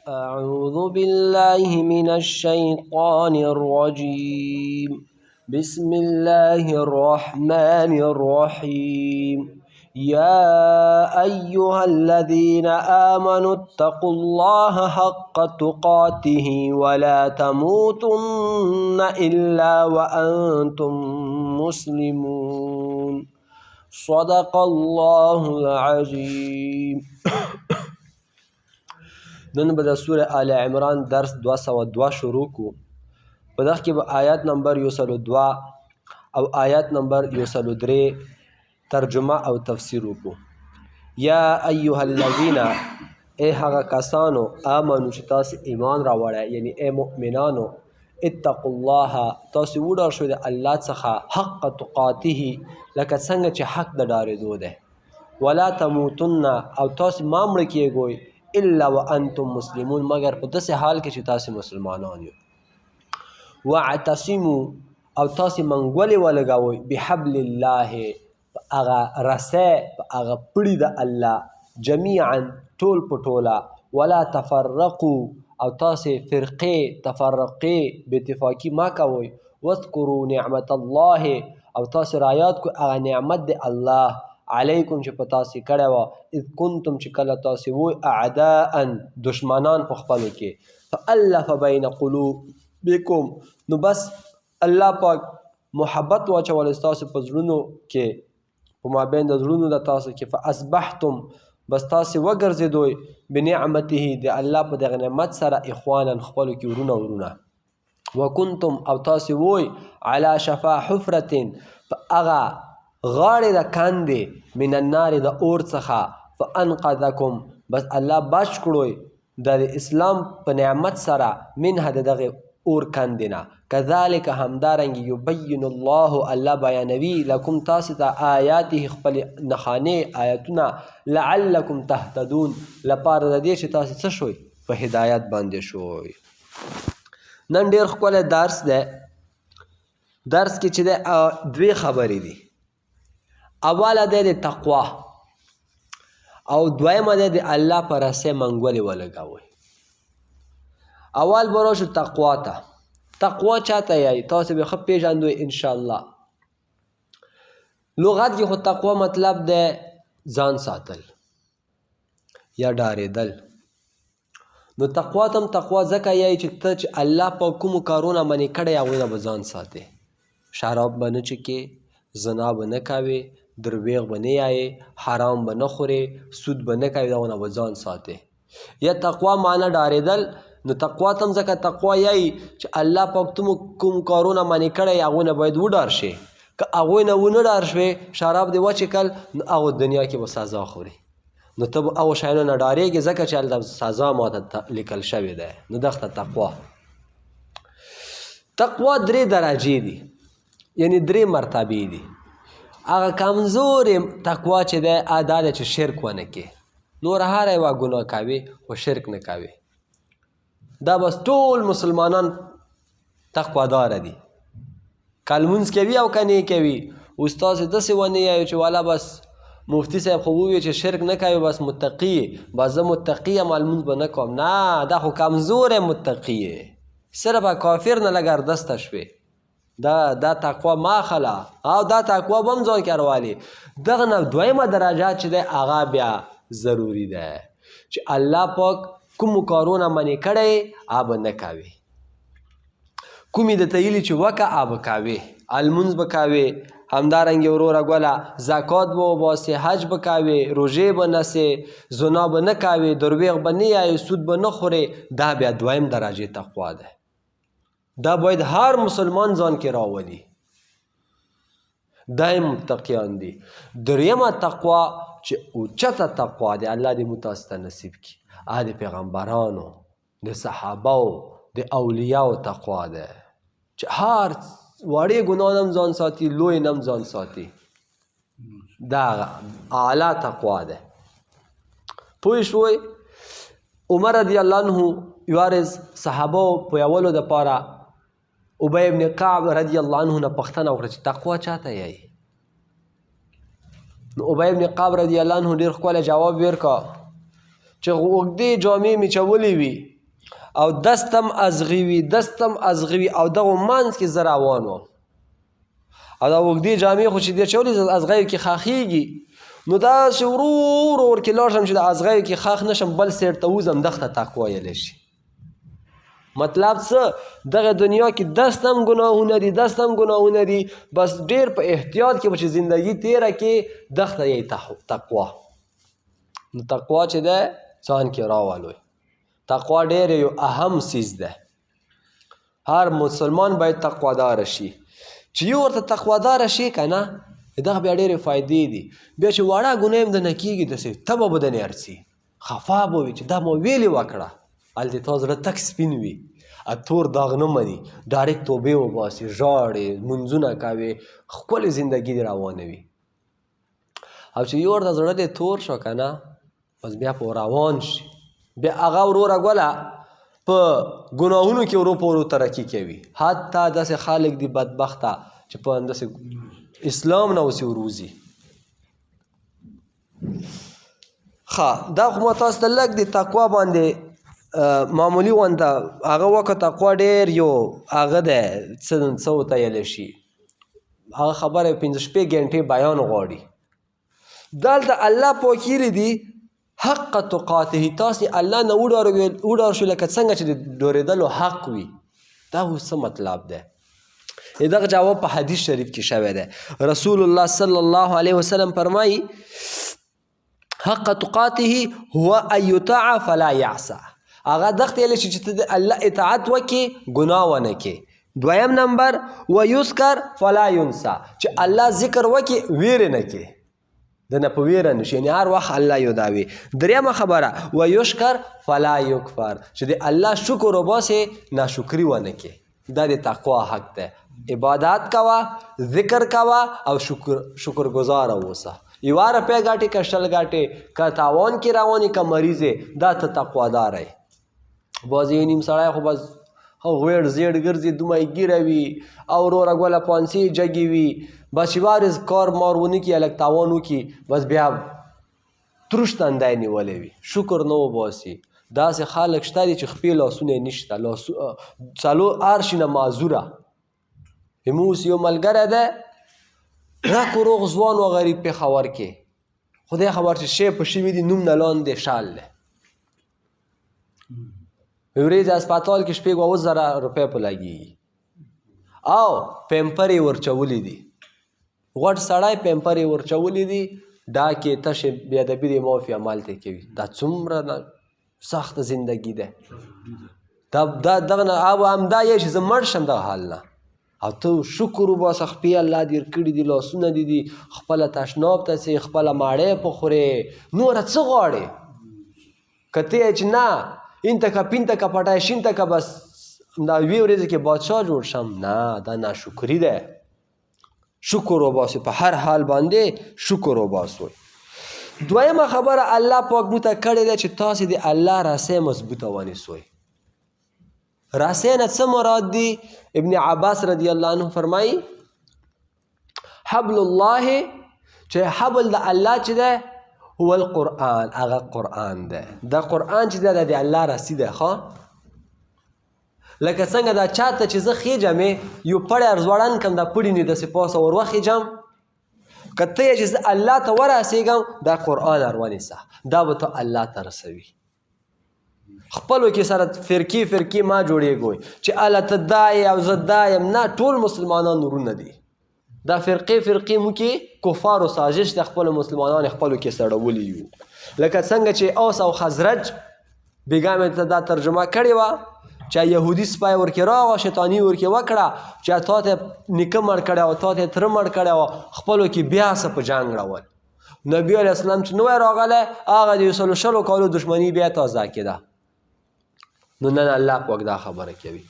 أعوذ بالله من الشيطان الرجيم بسم الله الرحمن الرحيم يا أيها الذين آمنوا اتقوا الله حق تقاته ولا تموتن إلا وأنتم مسلمون صدق الله العظيم. نن به د سوره آل عمران درس 202 شروع کو. په دغه کې به آیات نمبر 102 او آیات نمبر 103 ترجمه او تفسیر وکړو. یا ایها الذین، ای هغه کسانو، آمنو چې تاسو ایمان راوړی، یعنی ای مؤمنانو، اتقوا الله، تاسو وډار شئ د الله څخه حق تقاته، لکه څنګه چې حق د ډارېدو دی. ولا تموتن، او تاسو ما مړه کیږئ، الا وانتم مسلمون، مگر په داسې حال کې چې تاسو مسلمانان یو. واعتصموا، او تاسو منګولې ولګوئ، بحبل الله، په هغه رسۍ، په هغه پړي د الله، جمیعا، ټول په ټوله. ولا تفرقوا، او تاسو فرقې تفرقې بې اتفاقي ما کوئ. واذکروا نعمت الله، او تاسو رایاد کو هغه نعمت د الله علیکم چې په تاسو کړی وه، اذ کنتم چې کله تاسو وئ اعداء، دشمنان په خپلو کې، فالف بین قلوبکم، نو بس الله پاک محبت واچول ستاسو په زړونو کې، په مابین د زړونو د تاسو کې، فاصبحتم، بس تاسو وګرځېدوئ، بنعمته، د الله په دغه نعمت سره، اخوانا، خپلو کې ورونه ورونه. وکنتم، او تاسو وئ علی شفا حفرة، په هغه غاړې د کندې، من النار، د اور څخه، فانقذکم، بس الله بچ کړوئ د اسلام په نعمت سره، منها د دغه اور کندې نه. کذلک، همدارنګې، یبین الله، الله بیانوي، لکم تاسو ته آیاته، خپل نښانې، آیتونه، لعلکم تهتدون، لپاره د دې چې تاسو څه شوئ، په هدایت باندې شوئ. نن ډېر ښکلی درس دی. درس کې چې دی دوې خبرې دي. اوله دی د تقوا، او دویمه دی د الله په رسۍ منګولې ولګوئ. اول به راشو تقوا ته. تقوا چاته یایي؟ تاسو به ښه پېژندوئ انشاءالله. لغت کې خو تقوا مطلب دی ځان ساتل یا ډارېدل. نو تقوا ته هم تقوا ځکه یایي چې ته چې الله په کومو کارونه منې کړی، هغوی نه به ځان ساتې. شراب به نه چکې، زنا به نه کوې، درویغ به نه یایې، حرام به نه خورې، سود به نه کوې، دغو نه به ځان ساتې. یا تقوا معنی ډارېدل. نو تقوا ته هم ځکه تقوا یایي چې الله پاک ته کوم کارونه منې کړی، هغوی نه باید وډار شې. که هغوی نه ونه ډار شوې، شراب دې وچکل، نو هغو دنیا کې به سزا خوري. نو ته به هغو شیانو نه ډارېږې، ځکه چې هلته سزا ماته لیکل شوې ده. نو دغه تقوا. تقوا 3 درجې دي، یعنی 3 مرتبې دي. هغه کمزورې تقوا چې دی، دا دی چې شرک ونه کې. نور هره یوه ګناه کوې، خو شرک نه کوې. دا بس ټول مسلمانان تقواداره دي. که لمونځ کوي او که نه کوي. اوس تاسې داسې ونه یایو چې والا بس مفتی صاحب خو وویل چې شرک نه کوي، بس متقي یې، بس زه متقي یم، لمونځ به نه کوم. نه، دا خو کمزوری متقي یې، صرف کافر نه لږ اردسته شوې. دا تقوا ما اخله، او دا تقوا به هم ځان کې اروالي. دغه نه دویمه درجه چې دی، هغه بیا ضروري ده چې الله پاک کومو کارونه منې کړی، هغه به نه کوې. کومې درته ویلي چې وکړه، هغه به کوې. لمونځ به کوې، همدارنګې وروره ګوله زکات به وباسې، حج به کوې، روژې به نیسې، زنا به نه کوې، درویغ به نه یایې، سود به نه خورې. دا بیا دویم درجې تقوا ده. دا باید هر مسلمان ځان کې راولي. دا متقیان دي. دریمه تقوا چې اوچته تقوا دی، الله دې موږ تاسو ته نصیب کړي، هغه د پیغمبرانو، د صحابهو، د اولیاو تقوا ده، چې هر وړې ګناه نه هم ځان ساتي، لوی نه هم ځان ساتي. دا اعلی تقوا ده. پوه شوئ؟ عمر رضی الله عنه یو ورځ صحابهو په یولو دپاره ابی ابن کعب رضی الله عنه نه پوښتنه وکړه چې تقوا چاته یایي؟ نو ابی ابن کعب رضی الله عنه ډېر ښکلی جواب ورکړه چې اوږدې جامې مې چولې وي، او دستم ازغوي او دغه منځ کې زه روان وم او دا اوږدې جامې خو چې دې چولې ازغیو کې خاخېږي نو داسې ورو ورکې لاړ شم چې د ازغیو کې خاخ نه شم بل سیډ ته وځم دغه ته تک ویلی شي مطلب څه دغه دنیا کې دستم ګناهونه دي بس ډېر په احتیاط کې به چې زندګي تیره کې دغه ته یې تقوا نو تقوا چې ده ځان کې راولوئ تقوا ډېر یو اهم څیز ده هر مسلمان باید تقوادار شي چې یو ورته تقوادار شي که نه دغه بیا ډېرې فایدې دي بیا چې واړه ګناه هم د نه کېږي داسې تبه به دنې ارڅي خفا به وي چې دا مو ویلې وکړه هلته تا زړه تک سپین وي تور داغ نه مني ډایرکټ توبې وباسي ژاړې لمونځونه کوې ښکلې زندګي دې روانوي او چې یو ورته زړه دې تور شو که نه بس بیا په روان شي بیا هغه وروره ګوله په ګناهونو کې ورو په ورو ترقي کوي حتی داسې خلک دي بدبخته چې په همداسې اسلام نه اوسې وروځي ښه دا خو ما تاسو ته لږ د تقوا باندې معمولي غونده هغه وکړه تقوا ډېر یو هغه دی څه ورته ویلی شي هغه خبره 15 غنټې بیان غواړي دلته الله پاکیلی دي حق تقاته تاسې الله نه وډار شو لکه څنګه چې د ډورېدلو حق وي دا اوس څه مطلب دی دغه جواب په حدیث شریف کې شوی دی رسول الله صلی الله علیه وسلم فرمایي حق تقاته هو ان یطاع فلا یعصى هغه دغه ویلی شي چې ته د الله اطاعت وکړې ګناه ونه کړې دویم نمبر ویذکر فلا ینسى چې الله ذکر وکړې ویرې نه کړې د نه په ویره نشي یعنې هر وخت الله یادوي دریمه خبره ویشکر فلا یکفر چې د الله شکر وباسې ناشکري ونه کړې دا د تقوا حق دی عبادت کوه ذکر کوه او شکر گزاره اوسه یوه روپۍ ګټې که شل ګټې که تاوان کې روانې که مریضې دا ته تقوادار یې بعضې یو نیم سړی خو بس غویړ زیړ ګرځي دومره یې ګیره وي او وروره ګوله پانسې جګې وي بس چې وارز کار مار ونه کړي هلک تاوان وکړي بس بیا تروش تندی نیولی وي شکر نه وباسي داسې خلک شته دي چې خپې لاسونه یې نشته څلور هر شي نه معذوره زموږ یو ملګری دی رک و روغ ځوان و غریب پېښور کې خدای خبر چې شی په شوي دي نوم نه لاندې شال دی ورځ هسپتال کې شپږ اوه زره روپۍ په لګېږي او پیمپر یې ورچولي دي غټ سړی پیمپر یې ورچولي دي ډاکې تشې بې ادبي د معافي عمل ته کوي دا څومره سخته زندګي ده دغه نه او همدا یې چې زه مړ شم دغه حال نه او ته شکر وباسه خپې الله دې کړي دي لاسونه دي دي خپله تشناب ته ځې خپله ماړۍ پخورې نوره څه غواړې که ته یې چې نه این تکه پین تکه پټای شین تکه بس دا وی ورځې کې بادشاه جوړ شم نه دا ناشکري ده شکر وباسئ په هر حال باندې شکر وباسئ دویمه خبره الله پاک موږ ته کړې ده چې تاسې د الله راسۍ مضبوطه ونیسئ راسۍ نه څه مراد دي ابن عباس رضی الله عنه فرمایي حبل الله چې حبل د الله چې ده هو القرآن هغه قرآن ده دا قرآن چې ده د الله راسي ده ښه لکه څنګه دا چاته چې زه خېجمې یو پړی ارزوړن کم دا پړي نه داسې پاسه ور وخېجم که ته یې چې زه الله ته ورسېږم دا قرآن ورونیسه دا به ته الله ته رسوي خپلو کې سره فرقې ما جوړېږئ چې الله ته دا یې او زه دا یم نه ټول مسلمانان ورونه دي دا فرقې مو کې کفارو سازش د خپلو مسلمانانو خپلو کې سړولي یو لکه څنګه چې اوس او خزرج بیګا مې ته دا ترجمه کړې وه چې یهودي سپی ورکې راغله شیطاني ورکې وکړه چې تا ته نیکه مړ کړی او تا ته تره مړ کړی و خپلو کې بیا څه په جنګ راول نبي علیه السلام چې نوی راغلی هغه د یو سلو شلو کالو دښمني بیا تازه کېده نو نن الله پاک دا خبره کوي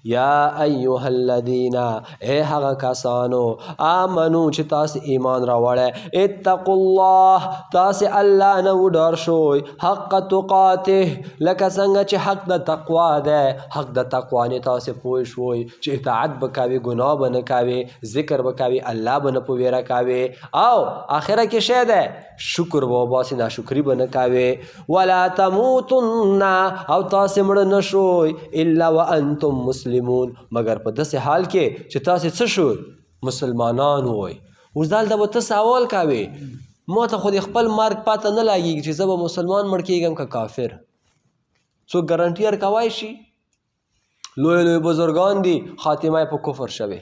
یا ایها الذین ای هغه کسانو آمنو چې تاسې ایمان راوړی اتقوا الله تاسې الله نه وډار شوئ حق تقاته لکه څنګه چې حق د تقوا دی حق د تقوا نه تاسې پوه شوئ چې اطاعت به کوې ګناه به نه کوې ذکر به کوې الله به نه په ویره کوې او آخره کې شی دی شکر به وباسې ناشکري به نه کوې ولا تموتن او تاسې مړه نشوئ الا وانتم مسلمون مگر په داسې حال کې چې تاسې څه شوئ مسلمانان وئ. اوس دلته به ته سوال کوې ما ته خو د خپل مرګ پته نه لګېږي چې زه به مسلمان مړ کېږم که کافر. څوک ګارنټي ورکوی شي؟ لوی لوی بزرگان دي خاتمه په کفر شوی،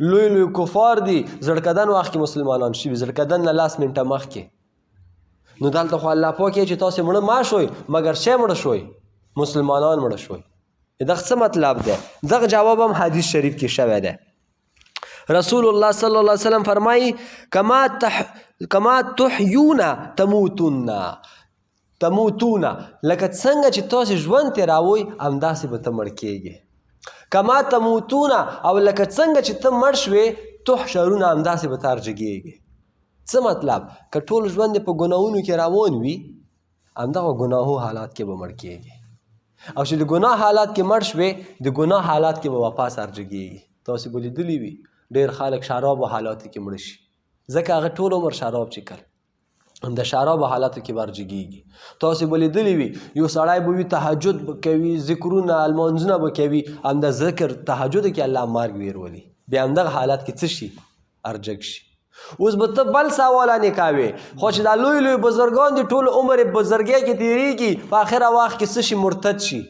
لوی لوی کفار دي زړکدن وخت کې مسلمانان شوي، زړکدن نه 10 منټه مخکې. نو دلته خو الله پاک چې تاسې مړه ما شوئ مګر شی مړه شوئ مسلمانان مړه شوئ. دغه څه مطلب دی؟ دغه جواب هم حدیث شریف کې شوی دی. رسول الله صلی الله علیه وسلم فرمایي کما تحیون تموتون لکه څنګه چې تاسې ژوند تېروئ همداسې به ته مړ کېږې. کما تموتون او لکه څنګه چې ته مړ شوې تحشرون همداسې به ته ارجګېږې. څه مطلب؟ که ټول ژوند په ګناهونو کې روان وي همدغه ګناهو حالات کې به مړ کېږي، او چې د ګناه حالات کې مړ شوې د ګناه حالات کې به واپس ارجګېږي. تاسې به لیدلي وي ډېر خلک شرابو حالاتو کې مړه شي ځکه هغه ټول عمر شراب څښل، د شرابو حالاتو کې به ارجګېږي. تاسې به لیدلي وي یو سړی به وي تهجد به کوي، ذکرونه لمانځونه به کوي، همدا ذکر تهجدو کې الله مرګ ویرولي، بیا همدغه حالات کې څه شي؟ ارجګ شي. اوس به ته بل سوالانې کوې خو چې دا لوی لوی بزرګان دي ټول عمر یې بزرګۍ کې تېرېږي په آخره وخت کې څه شي؟ مرتد شي.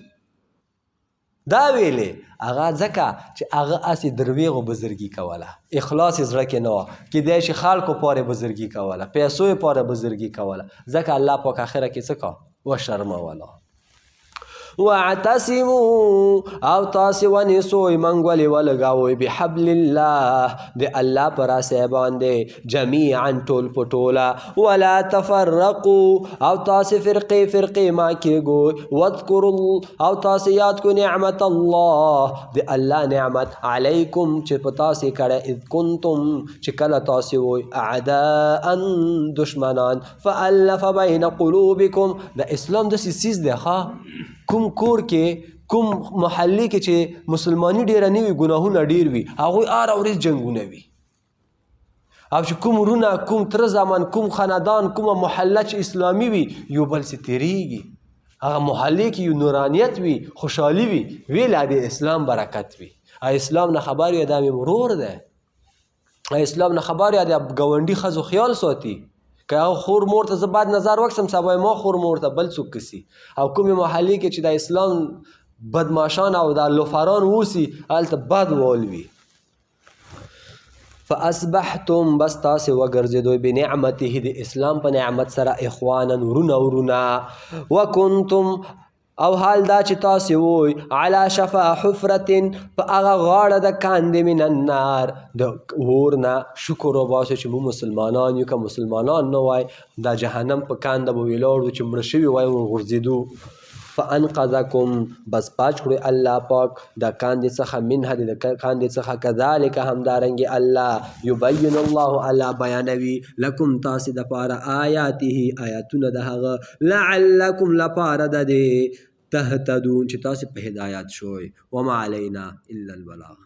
دا ویلې هغه ځکه چې هغه هسې درویغو بزرګي کوله، اخلاص یې زړه کې نه وه، کیدای شي خلکو پورې بزرګي کوله، پیسو یې پورې بزرګي کوله، ځکه الله پاک آخره کې څه کا وشرموله. واعتصموا او تاسې ونیسوئ منګولې ولګوئ بحبل الله د الله په راسۍ باندې جمیعا ټول په ټوله، ولا تفرقوا او تاسې فرقې ما کېږئ، واذکروا او تاسې یاد کو نعمت الله د الله نعمت علیکم چې په تاسې کړی اذ کنتم چې کله تاسې وئ اعداء دشمنان فالف بین قلوبکم. د اسلام داسې څیز دی ښه کوم کور کې کوم محلې کې چې مسلماني ډېره نه وي ګناهونه ډېر وي هغوی هره ورځ جنګونه وي، او چې کوم ورونه کوم تره زامن کوم خاندان کومه محله چې اسلامي وي یو بل سې تېرېږي، هغه محلې کې یو نورانیت وي خوشحالي وي ویله د اسلام برکت وي. اسلام نه خبر یا دا مې ورور دی، اسلام نه خبر یا د ګاونډي ښځو خیال ساتي، که هغه خور مور ته زه باید نظر وکړم سبا ما خور مور ته بل څوک کسي، او کومې محلې کې چې د اسلام بدماشان او د لوفران اوسي هلته بد وال وي. فاصبحتم بس تاسې وګرځېدوی بنعمته د اسلام په نعمت سره اخوانا ورونه وکنتم او حال دا چې تاسې وئ علی شفا حفرتن په هغه غاړه د کاندې من النار د اور نه. شکر وباسئ چې موږ مسلمانان یو، که مسلمانان نه وای دا جهنم په کانده به ولاړ وو چې مړه شوي وای ورغورځېدو. فانقذکم بس باچ کړئ الله پاک د کاندې څخه منها د کاندې څخه کذلک همدارنګې الله یبین الله الله بیانوي لکم تاسې دپاره آیاته آیاتونه د هغه لعلکم لپاره د دې تهتدون چې تاسې په هدایت شوئ. وما علینا الا البلاغ.